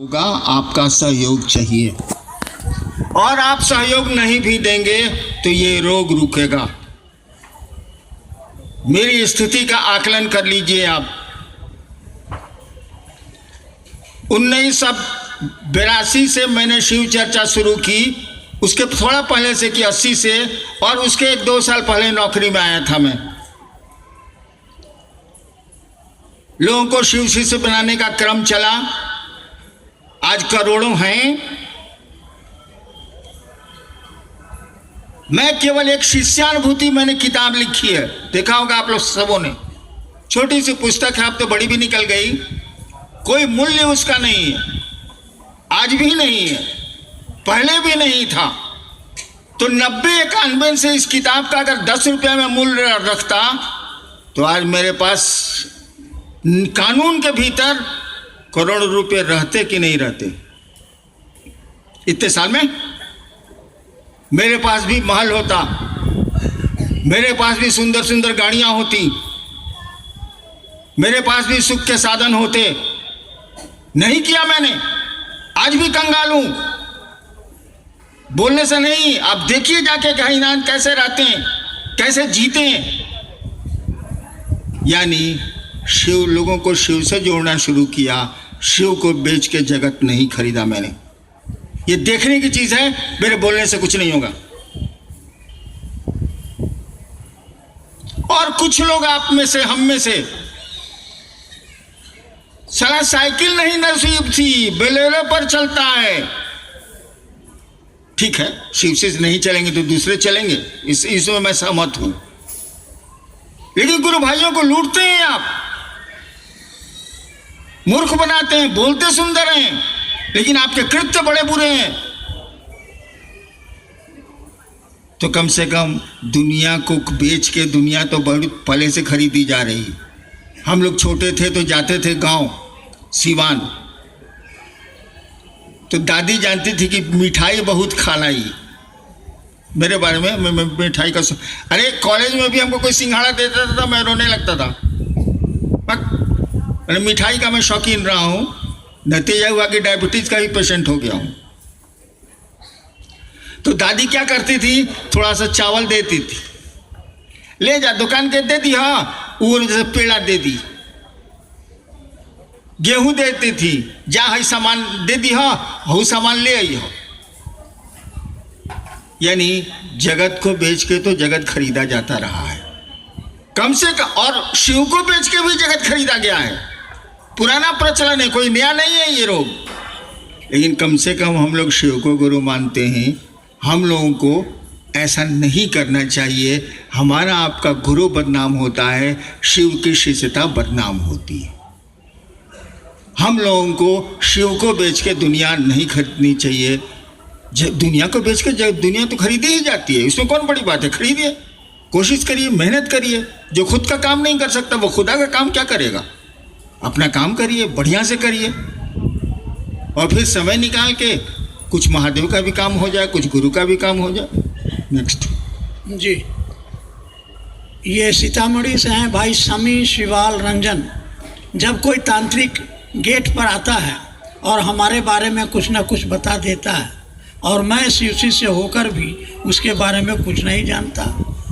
होगा, आपका सहयोग चाहिए और आप सहयोग नहीं भी देंगे तो ये रोग रुकेगा। मेरी स्थिति का आकलन कर लीजिए आप। 1982 से मैंने शिव चर्चा शुरू की, उसके थोड़ा पहले से कि 80 से, और उसके 1-2 साल पहले नौकरी में आया था मैं। लोगों को शिव शिष्य बनाने का क्रम चला, आज करोड़ों हैं। मैं केवल एक शिष्यानुभूति मैंने किताब लिखी है, देखा होगा आप लोग सबों ने, छोटी सी पुस्तक है, अब तो बड़ी भी निकल गई। कोई मूल्य उसका नहीं है, आज भी नहीं है, पहले भी नहीं था। तो 90-91 से इस किताब का अगर 10 रुपये में मूल्य रखता तो आज मेरे पास कानून के भीतर करोड़ों रुपए रहते कि नहीं रहते। इतने साल में मेरे पास भी महल होता, मेरे पास भी सुंदर सुंदर गाड़ियां होती, मेरे पास भी सुख के साधन होते। नहीं किया मैंने, आज भी कंगाल हूं। बोलने से नहीं, आप देखिए जाके कायनात कैसे रहते हैं, कैसे जीते हैं। यानी शिव, लोगों को शिव से जोड़ना शुरू किया। शिव को बेच के जगत नहीं खरीदा मैंने। ये देखने की चीज है, मेरे बोलने से कुछ नहीं होगा। और कुछ लोग आप में से, हम में से, साला साइकिल नहीं नसीब थी, बोलेरो पर चलता है। ठीक है, शिव से नहीं चलेंगे तो दूसरे चलेंगे, इसमें मैं सहमत हूं। लेकिन गुरु भाइयों को लूटते हैं आप, मूर्ख बनाते हैं, बोलते सुंदर हैं लेकिन आपके कृत्य बड़े बुरे हैं। तो कम से कम दुनिया को बेच के, दुनिया तो बड़ी पहले से खरीदी जा रही। हम लोग छोटे थे तो जाते थे गांव सिवान, तो दादी जानती थी कि मिठाई बहुत खाना ही। मेरे बारे में मैं मिठाई का अरे कॉलेज में भी हमको कोई सिंघाड़ा देता था, मैं रोने लगता था। मैंने मिठाई का मैं शौकीन रहा हूं, नतीजा हुआ कि डायबिटीज का ही पेशेंट हो गया हूं। तो दादी क्या करती थी, थोड़ा सा चावल देती थी, ले जा दुकान के दे दी, हाँ वो जैसे पेड़ा दे दी। गेहूं देती थी, जा है सामान दे दी, हाँ हो सामान ले आई हो। यानी जगत को बेच के तो जगत खरीदा जाता रहा है, कम से कम। और शिव को बेच के भी जगत खरीदा गया है। पुराना प्रचलन है, कोई नया नहीं है ये रोग। लेकिन कम से कम हम लोग शिव को गुरु मानते हैं। हम लोगों को ऐसा नहीं करना चाहिए। हमारा आपका गुरु बदनाम होता है, शिव की शिष्यता बदनाम होती है। हम लोगों को शिव को बेच के दुनिया नहीं खरीदनी चाहिए। दुनिया को बेच के दुनिया तो खरीदी ही जाती है, इसमें कौन बड़ी बात है। खरीदिए, कोशिश करिए, मेहनत करिए। जो खुद का काम नहीं कर सकता वो खुदा का काम क्या करेगा। अपना काम करिए, बढ़िया से करिए, और फिर समय निकाल के कुछ महादेव का भी काम हो जाए, कुछ गुरु का भी काम हो जाए। नेक्स्ट जी, ये सीतामढ़ी से हैं भाई समी शिवाल रंजन। जब कोई तांत्रिक गेट पर आता है और हमारे बारे में कुछ ना कुछ बता देता है, और मैं शिवसी से होकर भी उसके बारे में कुछ नहीं जानता,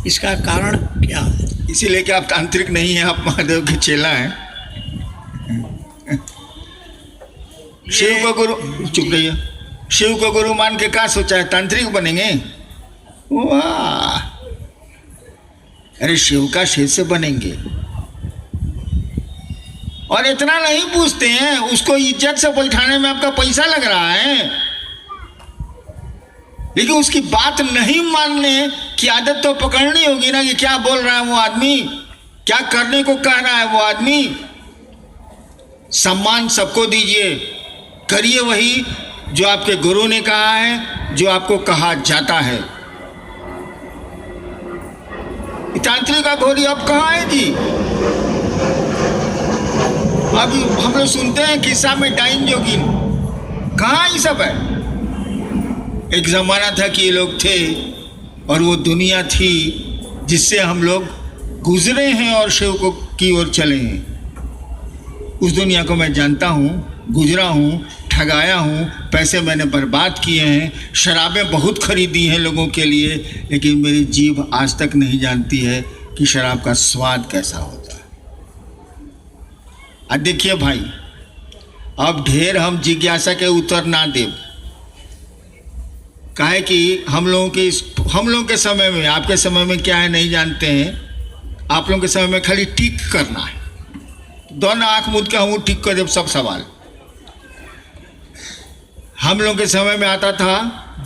इसका कारण क्या है? इसीलिए कि आप तांत्रिक नहीं हैं, आप महादेव के चेला हैं। शिव को गुरु, चुप रहिए, शिव को गुरु मान के क्या सोचा है, तांत्रिक बनेंगे? वाह, अरे शिव का शिष्य बनेंगे। और इतना नहीं पूछते हैं, उसको इज्जत से बैठाने में आपका पैसा लग रहा है, लेकिन उसकी बात नहीं मानने की आदत तो पकड़नी होगी ना, कि क्या बोल रहा है वो आदमी, क्या करने को कह रहा है वो आदमी। सम्मान सबको दीजिए, करिए वही जो आपके गुरु ने कहा है, जो आपको कहा जाता है। तांत्रिक का घोड़ी अब कहाँ है जी? अभी हम लोग सुनते हैं किस्सा में डाइन जोगिन, कहाँ ये सब है? एक जमाना था कि ये लोग थे और वो दुनिया थी जिससे हम लोग गुजरे हैं और शिव को की ओर चले हैं। उस दुनिया को मैं जानता हूँ, गुजरा हूँ, ठगाया हूँ, पैसे मैंने बर्बाद किए हैं, शराबें बहुत खरीदी हैं लोगों के लिए, लेकिन मेरी जीभ आज तक नहीं जानती है कि शराब का स्वाद कैसा होता है। अब देखिए भाई, अब ढेर हम जिज्ञासा के उत्तर ना दें, काहे कि हम लोगों के समय में, आपके समय में क्या है नहीं जानते हैं। आप लोगों के समय में खाली टिक करना है, दोनों आँख मूंद के हम टिक कर दें सब सवाल। हम लोगों के समय में आता था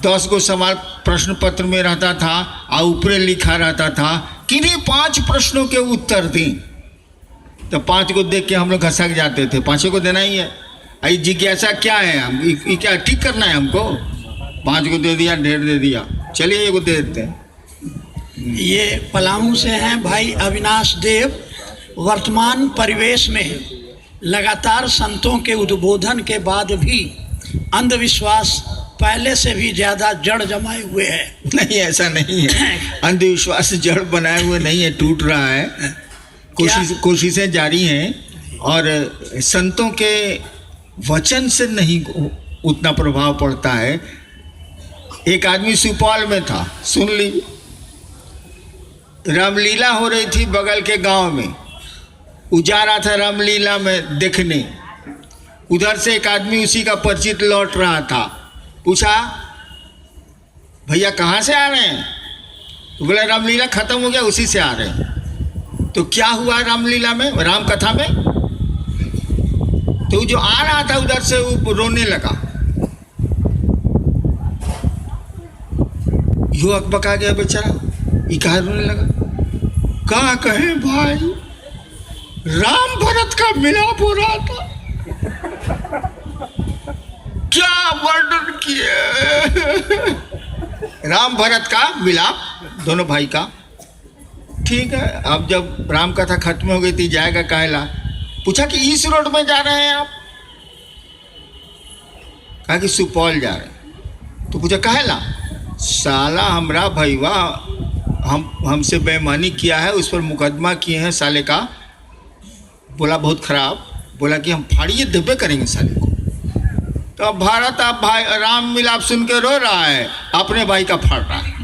10 गो सवाल प्रश्न पत्र में रहता था और ऊपर लिखा रहता था किन्हीं 5 प्रश्नों के उत्तर दें, तो 5 को देख के हम लोग घसक जाते थे, 5 को देना ही है। आई जिज्ञासा क्या है, हम ये क्या ठीक करना है हमको? 5 को दे दिया, ढेर दे दिया, चलिए 1 को दे देते हैं। ये पलामू से हैं भाई अविनाश देव। वर्तमान परिवेश में लगातार संतों के उद्बोधन के बाद भी अंधविश्वास पहले से भी ज़्यादा जड़ जमाए हुए है। नहीं, ऐसा नहीं है, अंधविश्वास जड़ बनाए हुए नहीं है, टूट रहा है। कोशिशें जारी हैं और संतों के वचन से नहीं उतना प्रभाव पड़ता है। एक आदमी सुपौल में था, सुन लीजिए, रामलीला हो रही थी बगल के गांव में, जा रहा था रामलीला में देखने। उधर से एक आदमी उसी का परिचित लौट रहा था, पूछा भैया कहाँ से आ रहे हैं? तो बोला रामलीला खत्म हो गया, उसी से आ रहे हैं। तो क्या हुआ रामलीला में, राम कथा में? तो जो आ रहा था उधर से वो रोने लगा, यो अकबका गया बेचारा, ये कहा रोने लगा। कहा कहे भाई, राम भरत का मिलाप हो रहा था, क्या वर्णन किए, राम भरत का मिलाप दोनों भाई का। ठीक है, अब जब राम कथा खत्म हो गई थी, जाएगा काहेला? पूछा कि इस रोड में जा रहे हैं आप? कहा कि सुपौल जा रहे हैं। तो पूछा काहेला? साला हमरा भईवा हमसे बेईमानी किया है, उस पर मुकदमा किए हैं साले का। बोला बहुत खराब, बोला कि हम फाड़िए देबे करेंगे साले को। तो अब भारत आप भाई राम मिलाप सुन के रो रहा है, अपने भाई का फाड़ रहा है।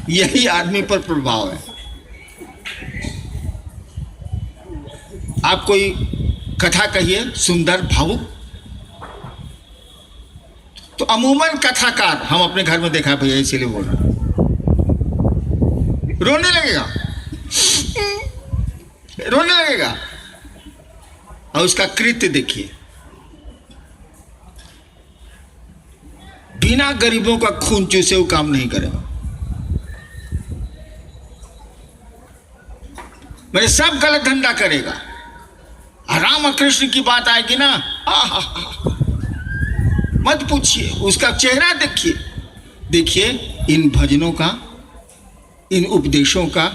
यही आदमी पर प्रभाव है। आप कोई कथा कहिए सुंदर भावुक, तो अमूमन कथाकार हम अपने घर में देखा भैया, इसीलिए बोल रहा, रोने लगेगा, रोने लगेगा। और उसका कृत्य देखिए, बिना गरीबों का खून चूसे वो काम नहीं करेगा। मेरे सब गलत धंधा करेगा। राम और कृष्ण की बात आएगी ना, मत पूछिए, उसका चेहरा देखिए। देखिए इन भजनों का, इन उपदेशों का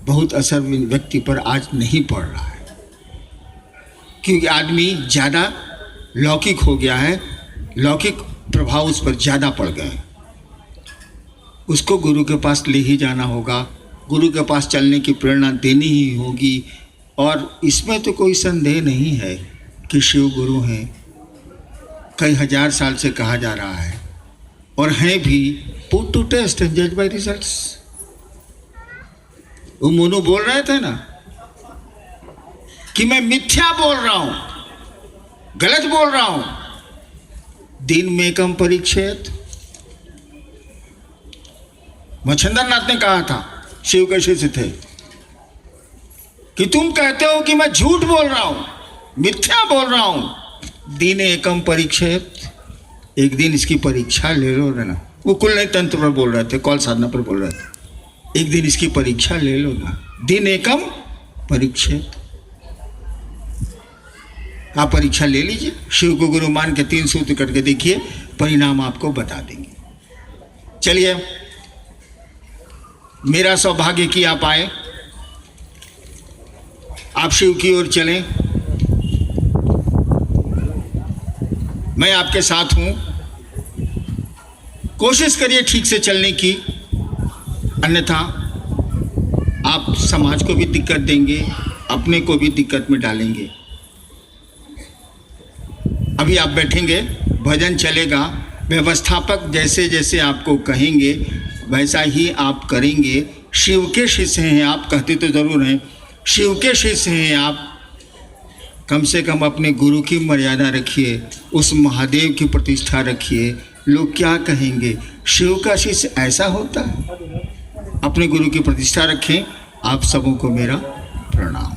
बहुत असर व्यक्ति पर आज नहीं पड़ रहा है, क्योंकि आदमी ज़्यादा लौकिक हो गया है, लौकिक प्रभाव उस पर ज़्यादा पड़ गए हैं। उसको गुरु के पास ले ही जाना होगा, गुरु के पास चलने की प्रेरणा देनी ही होगी। और इसमें तो कोई संदेह नहीं है कि शिव गुरु हैं, कई हजार साल से कहा जा रहा है, और हैं भी। पुट टू टेस्ट एंड जज बाय रिजल्ट्स। वो मोनू बोल रहे थे ना कि मैं मिथ्या बोल रहा हूं, गलत बोल रहा हूं। दिन में कम परीक्षित, मच्छिंद्र नाथ ने कहा था, शिव के शिष्य थे, कि तुम कहते हो कि मैं झूठ बोल रहा हूं, मिथ्या बोल रहा हूं। दिन एकम परीक्षित, एक दिन इसकी परीक्षा ले लो ना। वो कुल नहीं तंत्र पर बोल रहे थे, कौल साधना पर बोल रहे थे। एक दिन इसकी परीक्षा ले लो ना, दिन एकम परीक्षित। आप परीक्षा ले लीजिए, शिव को गुरु मान के 3 सूत्र करके देखिए, परिणाम आपको बता देंगे। चलिए, मेरा सौभाग्य कि आप आए, आप शिव की ओर चलें, मैं आपके साथ हूं। कोशिश करिए ठीक से चलने की, अन्यथा आप समाज को भी दिक्कत देंगे, अपने को भी दिक्कत में डालेंगे। अभी आप बैठेंगे, भजन चलेगा, व्यवस्थापक जैसे जैसे आपको कहेंगे वैसा ही आप करेंगे। शिव के शिष्य हैं आप, कहते तो ज़रूर हैं, शिव के शिष्य हैं आप, कम से कम अपने गुरु की मर्यादा रखिए, उस महादेव की प्रतिष्ठा रखिए। लोग क्या कहेंगे, शिव का शिष्य ऐसा होता है। अपने गुरु की प्रतिष्ठा रखें। आप सबों को मेरा प्रणाम।